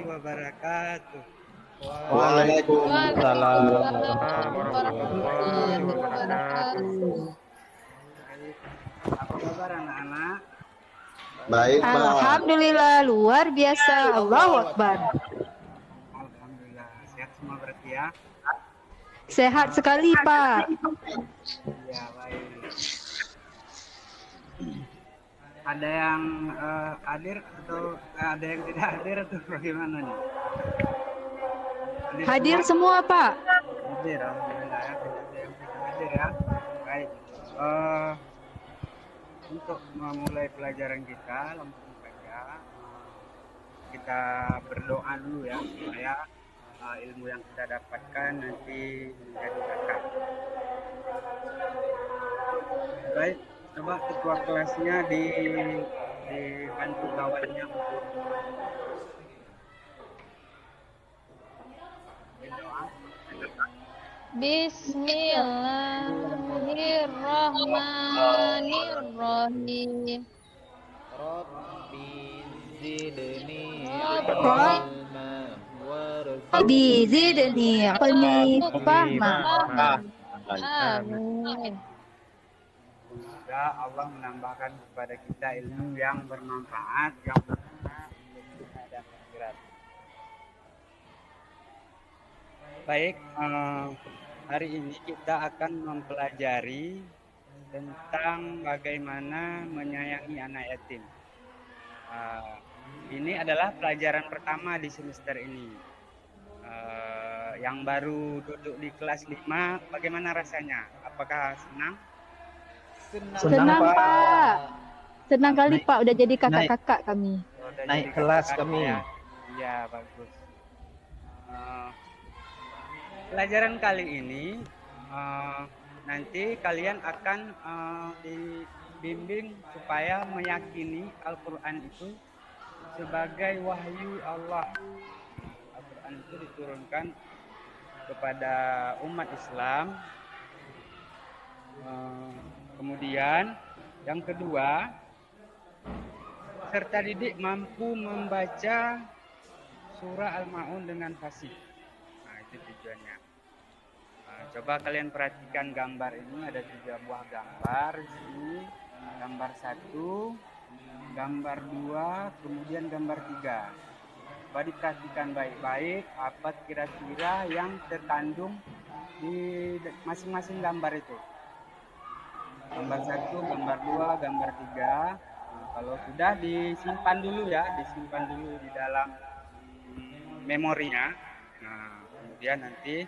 wabarakatuh. Waalaikumsalam Waalaikumsalam warahmatullahi warahmatullahi wabarakatuh. wabarakatuh. Baik. Apa kabar anak-anak? Baik, Pak. Alhamdulillah, luar biasa. Allahu Akbar. Alhamdulillah. Sehat semua berarti ya? Sehat sekali, Pak. Iya, baik. Ada yang hadir atau ada yang tidak hadir atau bagaimana nih? Hadir semua, Pak. Hadir, alhamdulillah ya. Tidak ada yang tidak hadir ya. Baik. Eh, untuk memulai pelajaran kita, langsung saja kita berdoa dulu ya supaya ilmu yang kita dapatkan nanti menjadi berkah. Baik, coba ketua kelasnya dibantu kawannya untuk berdoa. Bismillahirrahmanirrahim. Rabbi zidni Rabbi Rabbi zidni ilmi fahma. Amin. Semoga Allah menambahkan kepada kita ilmu yang bermanfaat, yang berguna untuk dunia dan akhirat. Baik, hari ini kita akan mempelajari tentang bagaimana menyayangi anak yatim. Ini adalah pelajaran pertama di semester ini. Yang baru duduk di kelas 5, bagaimana rasanya? Apakah senang? Senang, Pak. Senang kali, Pak. Udah jadi kakak-kakak kami. Udah Naik jadi kelas kakak kami. ya? Iya, bagus. Pelajaran kali ini nanti kalian akan dibimbing supaya meyakini Al-Quran itu sebagai wahyu Allah. Al-Quran itu diturunkan kepada umat Islam. Kemudian yang kedua, peserta didik mampu membaca surah Al-Ma'un dengan fasih. Nah, itu tujuannya. Coba kalian perhatikan gambar ini, ada 3 buah gambar di sini. Gambar 1, gambar 2, kemudian gambar 3. Coba diperhatikan baik-baik apa kira-kira yang terkandung di masing-masing gambar itu. Gambar 1, gambar 2, gambar 3. Kalau sudah disimpan dulu ya, disimpan dulu di dalam memorinya. Nah, kemudian nanti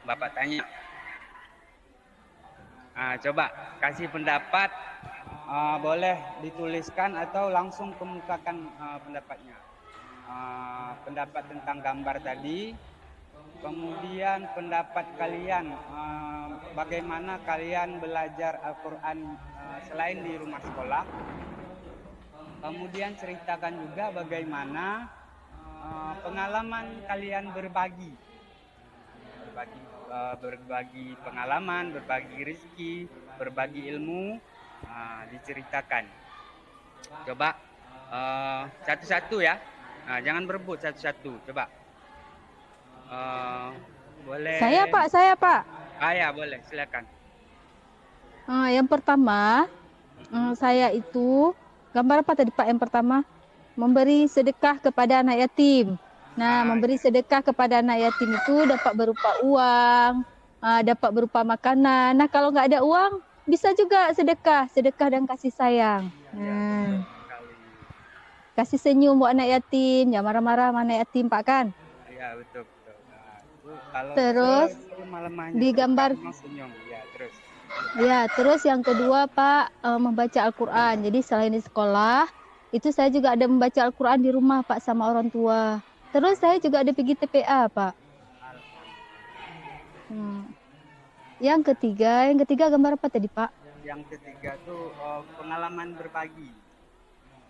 Bapak tanya. Coba kasih pendapat, boleh dituliskan atau langsung kemukakan pendapatnya. Pendapat tentang gambar tadi, kemudian pendapat kalian bagaimana kalian belajar Al-Quran selain di rumah sekolah. Kemudian ceritakan juga bagaimana pengalaman kalian berbagi pengalaman, berbagi rezeki, berbagi ilmu, diceritakan. Coba satu-satu ya, jangan berebut satu-satu. Coba boleh. Saya Pak. Ya boleh, silakan. Yang pertama, saya itu gambar apa tadi, Pak? Yang pertama, memberi sedekah kepada anak yatim. Nah, memberi sedekah kepada anak yatim itu dapat berupa uang, dapat berupa makanan. Nah, kalau nggak ada uang, bisa juga sedekah dan kasih sayang. Kasih senyum buat anak yatim, jangan marah-marah sama anak yatim, Pak, kan? Iya, betul. Kalau terus di gambar senyum, ya terus. Ya, terus yang kedua, Pak, membaca Al-Quran. Jadi selain di sekolah, itu saya juga ada membaca Al-Quran di rumah, Pak, sama orang tua. Terus saya juga ada pergi TPA, Pak. Yang ketiga gambar apa tadi, Pak? Yang ketiga tuh pengalaman berbagi.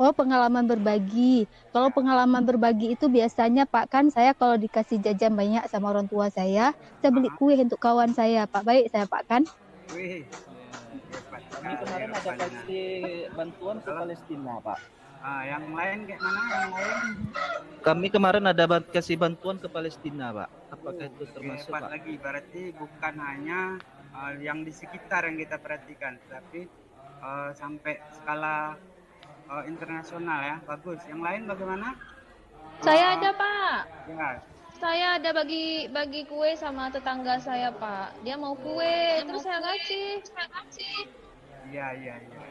Oh, pengalaman berbagi. Kalau pengalaman berbagi itu biasanya, Pak, kan saya kalau dikasih jajan banyak sama orang tua saya beli kue untuk kawan saya, Pak. Baik saya, Pak, kan? Wih. Kami kemarin ada kasih bantuan ke Palestina, Pak. Yang lain kayak mana? Yang lain? Kami kemarin ada kasih bantuan ke Palestina, Pak. Apakah itu termasuk, Hebat Pak? lagi, berarti bukan hanya yang di sekitar yang kita perhatikan, tapi sampai skala internasional ya. Bagus. Yang lain bagaimana? Saya ada, Pak. Ya, Saya ada bagi kue sama tetangga saya, Pak. Dia mau kue, terus saya kasih. iya, iya, iya.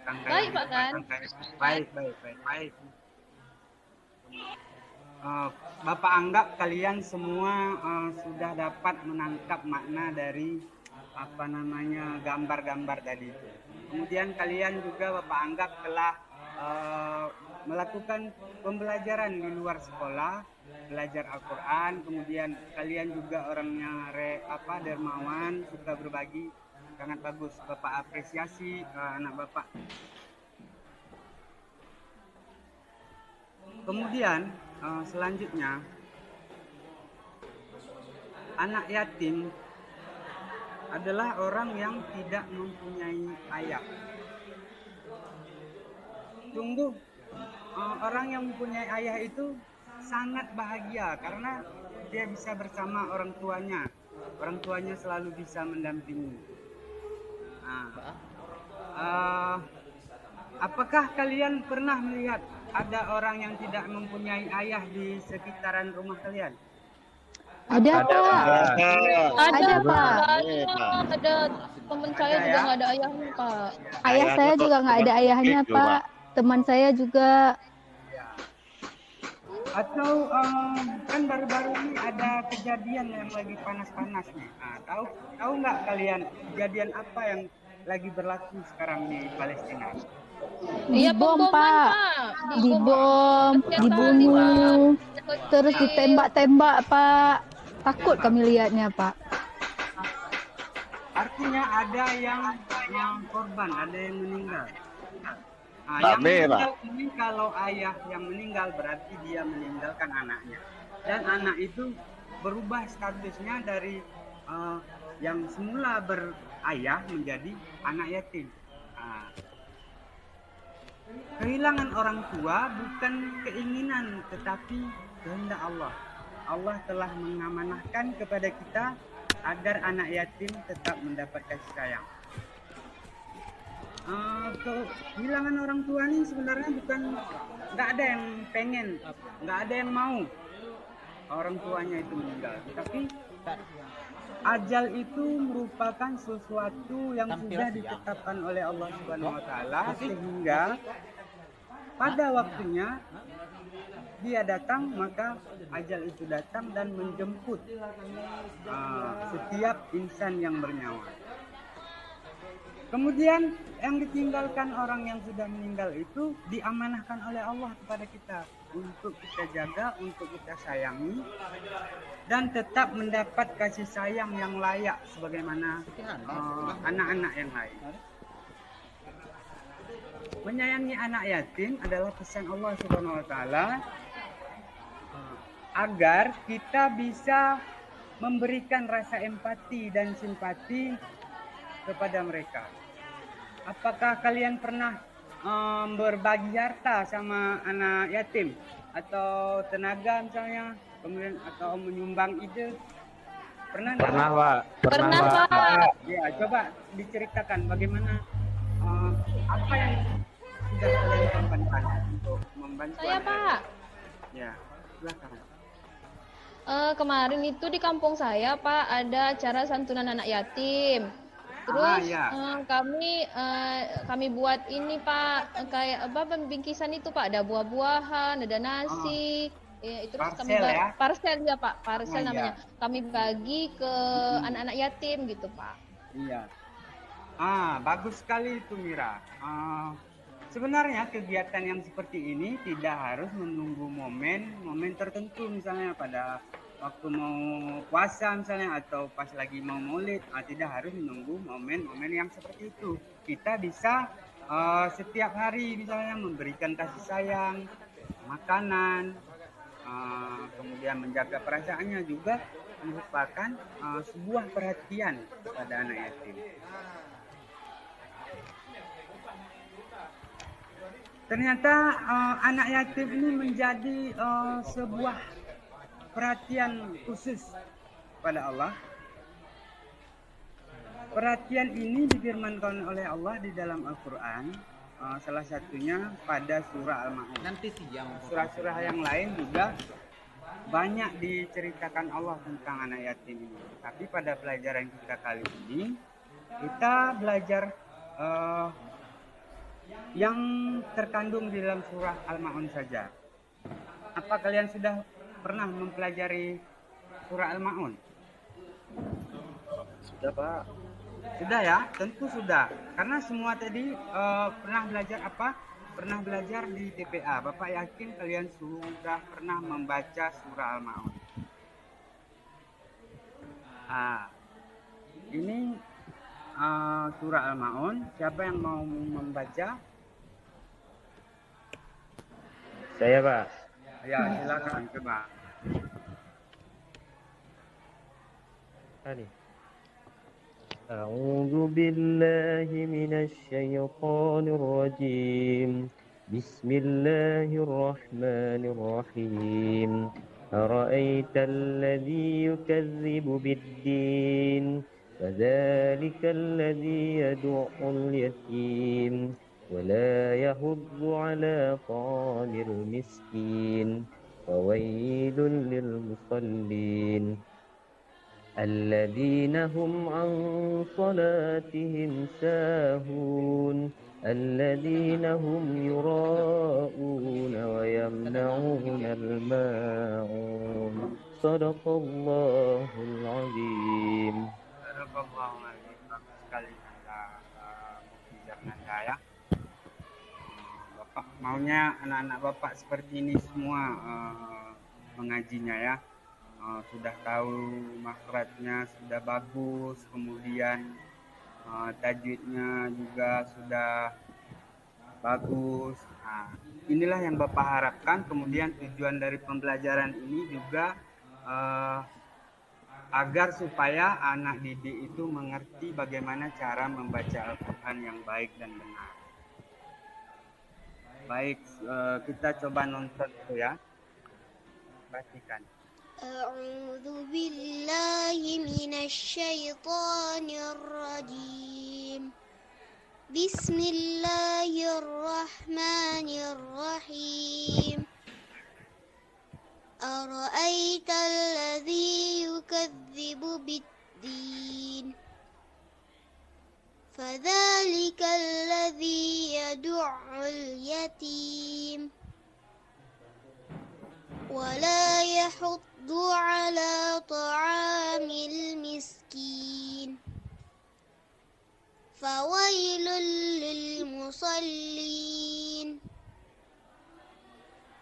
Tangga Baik, yang Pak, hebat, kan? tangga yang hebat. Baik, baik, baik, baik. Bapak anggap kalian semua sudah dapat menangkap makna dari apa namanya gambar-gambar tadi itu. Kemudian kalian juga Bapak anggap telah melakukan pembelajaran di luar sekolah, belajar Al-Quran, kemudian kalian juga orangnya dermawan, suka berbagi, sangat bagus. Bapak apresiasi anak Bapak. Kemudian selanjutnya anak yatim adalah orang yang tidak mempunyai ayah. Sungguh orang yang mempunyai ayah itu sangat bahagia karena dia bisa bersama orang tuanya. Orang tuanya selalu bisa mendampingi. Apakah kalian pernah melihat ada orang yang tidak mempunyai ayah di sekitaran rumah kalian? Ada, Pak. Ada, Pak. Ada teman saya Ada, juga ya? nggak ada ayahnya, Pak. Ayah saya juga nggak ada ayahnya, Pak. Teman saya juga. Atau kan baru-baru ini ada kejadian yang lagi panas-panas nih. Tahu nggak kalian kejadian apa yang lagi berlaku sekarang di Palestina? Iya, Dibom, pemboman, Pak. Pak. Dibom, dibunuh, terus ditembak-tembak, Pak. Takut kami lihatnya, Pak. Artinya ada yang korban, ada yang meninggal. Yang meninggal ini kalau ayah yang meninggal berarti dia meninggalkan anaknya. Dan anak itu berubah statusnya dari yang semula berayah menjadi anak yatim. Kehilangan orang tua bukan keinginan tetapi kehendak Allah. Allah telah mengamanahkan kepada kita agar anak yatim tetap mendapat kasih sayang. Kehilangan orang tua ini sebenarnya bukan nggak ada yang pengen, nggak ada yang mau orang tuanya itu meninggal, tapi ajal itu merupakan sesuatu yang sudah ditetapkan oleh Allah Subhanahu Wa Taala sehingga pada waktunya dia datang, maka ajal itu datang dan menjemput setiap insan yang bernyawa. Kemudian yang ditinggalkan orang yang sudah meninggal itu diamanahkan oleh Allah kepada kita untuk kita jaga, untuk kita sayangi dan tetap mendapat kasih sayang yang layak sebagaimana anak-anak yang lain. Menyayangi anak yatim adalah pesan Allah Subhanahu Wa Taala agar kita bisa memberikan rasa empati dan simpati kepada mereka. Apakah kalian pernah berbagi harta sama anak yatim atau tenaga misalnya, kemudian atau menyumbang ide? Pernah nggak? Pernah, Pak. Ya, coba diceritakan bagaimana apa yang sudah kalian lakukan untuk membantu. Saya, Pak. Ya, silakan. Kemarin itu di kampung saya, Pak, ada acara santunan anak yatim. Terus kami buat ini, Pak, kayak apa bingkisan itu, Pak, ada buah-buahan, ada nasi. Terus parcel ya, Pak, parcel namanya. Kami bagi ke anak-anak yatim gitu, Pak. Iya. Bagus sekali itu, Mira. Sebenarnya kegiatan yang seperti ini tidak harus menunggu momen tertentu, misalnya pada waktu mau puasa misalnya atau pas lagi mau maulid. Tidak harus menunggu momen-momen yang seperti itu. Kita bisa setiap hari misalnya memberikan kasih sayang, makanan, kemudian menjaga perasaannya juga merupakan sebuah perhatian pada anak yatim. Ternyata anak yatim ini menjadi sebuah perhatian khusus pada Allah. Perhatian ini difirmankan oleh Allah di dalam Al-Quran, salah satunya pada surah Al-Ma'un. Surah-surah yang lain juga banyak diceritakan Allah tentang anak yatim ini. Tapi pada pelajaran kita kali ini, kita belajar yang terkandung di dalam surah Al-Ma'un saja. Apa kalian sudah pernah mempelajari surah Al-Ma'un? Sudah, Pak. Sudah ya, tentu sudah. Karena semua tadi pernah belajar apa? Pernah belajar di TPA. Bapak yakin kalian sudah pernah membaca surah Al-Ma'un. Ini surah Al-Ma'un. Siapa yang mau membaca? Saya, Pak. Ya, silakan coba. Tadi. أعوذ بالله من الشيطان الرجيم بسم الله الرحمن الرحيم أرأيت الذي يكذب بالدين فذلك الذي يدع اليتيم ولا يحض على طعام المسكين فويل للمصلين الذين هم عن صلاتهم ساهون الذين هم يراءون ويمنعون الماعون صدق الله العظيم. Bagus sekali Anda ya. Bapak maunya anak-anak Bapak seperti ini semua mengajinya ya. Sudah tahu makhrajnya sudah bagus, kemudian tajwidnya juga sudah bagus. Inilah yang Bapak harapkan. Kemudian tujuan dari pembelajaran ini juga agar supaya anak didik itu mengerti bagaimana cara membaca Al-Quran yang baik dan benar. Baik, kita coba nonton dulu ya. Perhatikan. أعوذ بالله من الشيطان الرجيم بسم الله الرحمن الرحيم أرأيت الذي يكذب بالدين فذلك الذي يدع اليتيم ولا يحض على طعام المسكين فويل للمصلين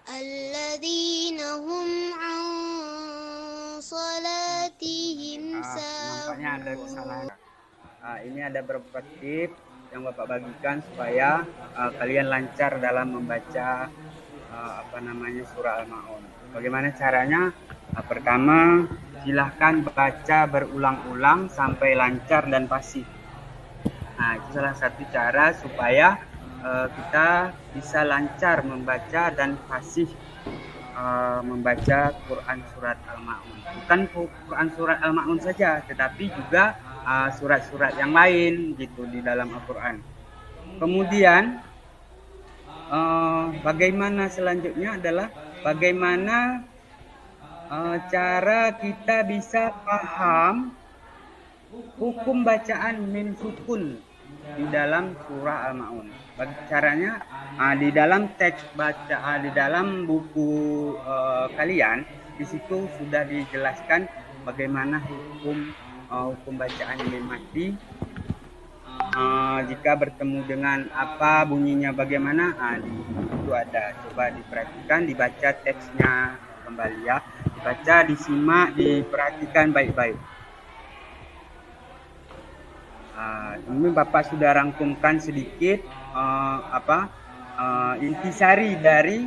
الذين هم عن صلاتهم Nampaknya ada kesalahan. Ini ada beberapa tips yang Bapak bagikan supaya kalian lancar dalam membaca surah Al-Ma'un. Bagaimana caranya? Pertama, silahkan baca berulang-ulang sampai lancar dan fasih. Itu salah satu cara supaya kita bisa lancar membaca dan fasih membaca Quran surat Al-Ma'un. Bukan Quran surat Al-Ma'un saja, tetapi juga surat-surat yang lain gitu di dalam Al-Quran. Kemudian bagaimana selanjutnya adalah bagaimana cara kita bisa paham hukum bacaan mim sukun di dalam surah Al-Ma'un. Caranya di dalam teks baca di dalam buku kalian di situ sudah dijelaskan bagaimana hukum bacaan mim mati. Jika bertemu dengan apa bunyinya bagaimana, itu ada. Coba diperhatikan, dibaca teksnya kembali ya. Dibaca, disimak, diperhatikan baik-baik. Ini Bapak sudah rangkumkan sedikit intisari dari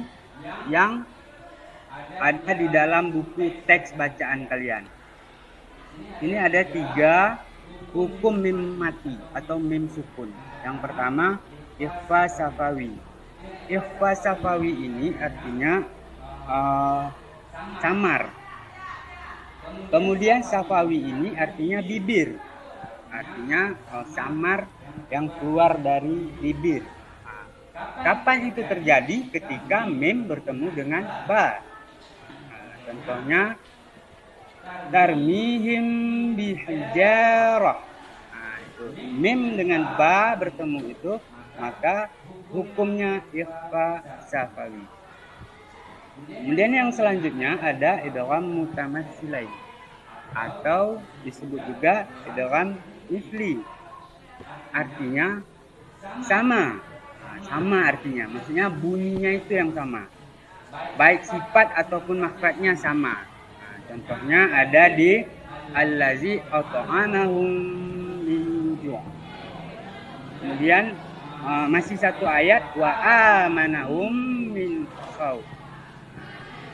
yang ada di dalam buku teks bacaan kalian. Ini ada 3 hukum mim mati atau mim sukun. Yang pertama, ikhfa safawi. ikhfa safawi ini artinya samar. Kemudian safawi ini artinya bibir. Artinya samar yang keluar dari bibir. Kapan itu terjadi? Ketika mim bertemu dengan ba. Contohnya tarmihim bihijarah. Itu mim dengan ba bertemu itu, maka hukumnya ikhfa safawi. Kemudian yang selanjutnya ada idgham mutamatsilain atau disebut juga idgham ifli. Artinya sama. Sama artinya, maksudnya bunyinya itu yang sama. Baik sifat ataupun makhrajnya sama. Contohnya ada di allazi at'amahum min ju'. Kemudian masih satu ayat wa amanahum min khauf.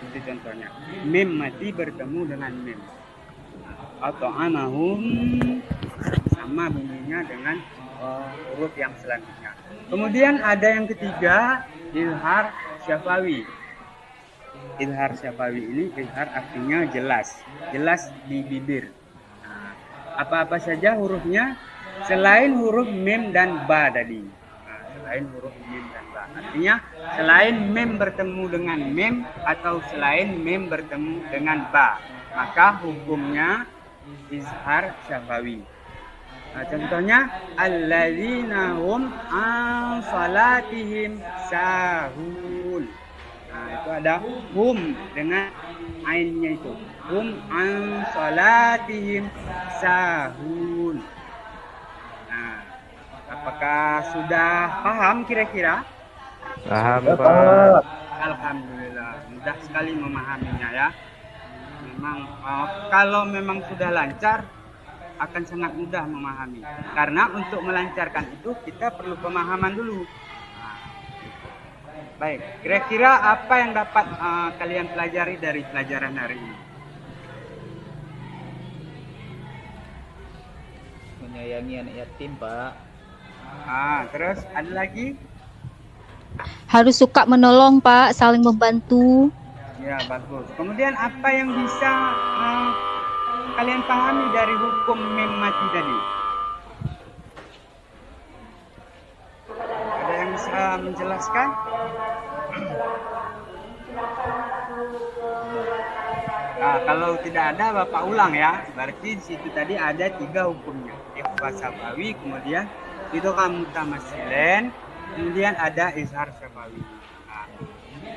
Itu contohnya. Mim mati bertemu dengan mim. At'amahum sama bunyinya dengan huruf yang selanjutnya. Kemudian ada yang ketiga, izhar syafawi. Izhar syafawi ini izhar artinya jelas, jelas di bibir. Apa-apa saja hurufnya selain huruf mim dan ba tadi. Selain huruf mim dan ba. Artinya selain mim bertemu dengan mim atau selain mim bertemu dengan ba, maka hukumnya izhar syafawi. Contohnya alladzina hum an salatihim sahun. Itu ada hum dengan ainnya itu. Hum an salatihim sahun. Apakah sudah paham kira-kira? Paham, Pak. Alhamdulillah, mudah sekali memahaminya ya. Memang kalau memang sudah lancar akan sangat mudah memahami. Karena untuk melancarkan itu kita perlu pemahaman dulu. Baik, kira-kira apa yang dapat kalian pelajari dari pelajaran hari ini? Menyayangi anak yatim, Pak. Terus ada lagi? Harus suka menolong, Pak, saling membantu. Ya, bagus. Kemudian apa yang bisa kalian pahami dari hukum mim mati tadi? Ada yang bisa menjelaskan? Kalau tidak ada, Bapak ulang ya. Berarti di situ tadi ada 3 hukumnya. Ikhfa safawi, kemudian idgham mutamatsilain, kemudian ada izhar syafawi.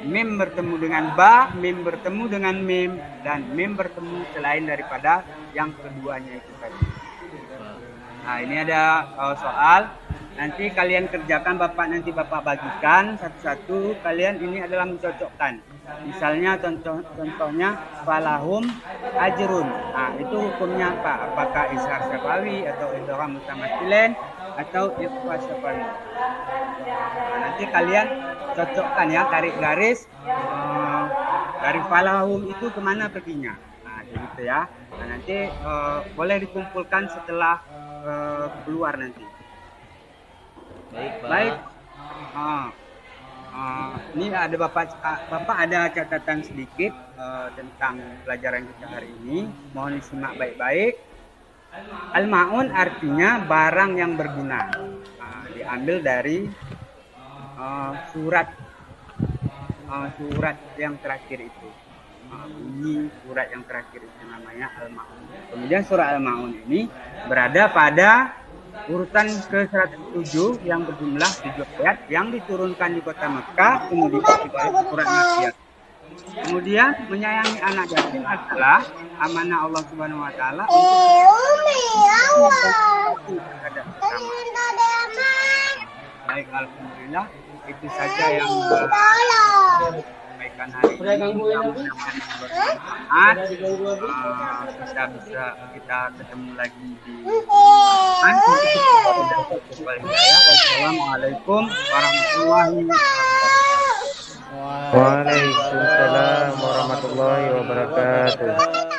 Mim bertemu dengan ba, mim bertemu dengan mim, dan mim bertemu selain daripada yang keduanya itu tadi. Ini ada soal. Nanti kalian kerjakan, nanti Bapak bagikan satu-satu. Kalian ini adalah mencocokkan. Misalnya contohnya falahum ajrun. Itu hukumnya apa? Apakah izhar syafawi atau idgham mutamatsilain atau ikhfa syafawi? Nanti kalian cocokkan ya, tarik garis dari falahum itu kemana perginya. Gitu ya. Nanti boleh dikumpulkan setelah keluar nanti. Baik, Pak. Baik. Ini ada Bapak ada catatan sedikit tentang pelajaran kita hari ini. Mohon disimak baik-baik. Al-ma'un artinya barang yang berguna. Diambil dari surat yang terakhir itu. Bunyi surat yang terakhir itu namanya Al-Ma'un. Kemudian surah Al-Ma'un ini berada pada urutan ke-107 yang berjumlah 7 ayat yang diturunkan di kota Mekah, kemudian surat Makkiyah. Kemudian menyayangi anak yatim adalah amanah Allah Subhanahu wa taala Baik, alhamdulillah itu saja yang sampaikan hari ini. Bisa kita ketemu lagi di Wassalamualaikum warahmatullahi wabarakatuh. Waalaikumsalam warahmatullahi wabarakatuh.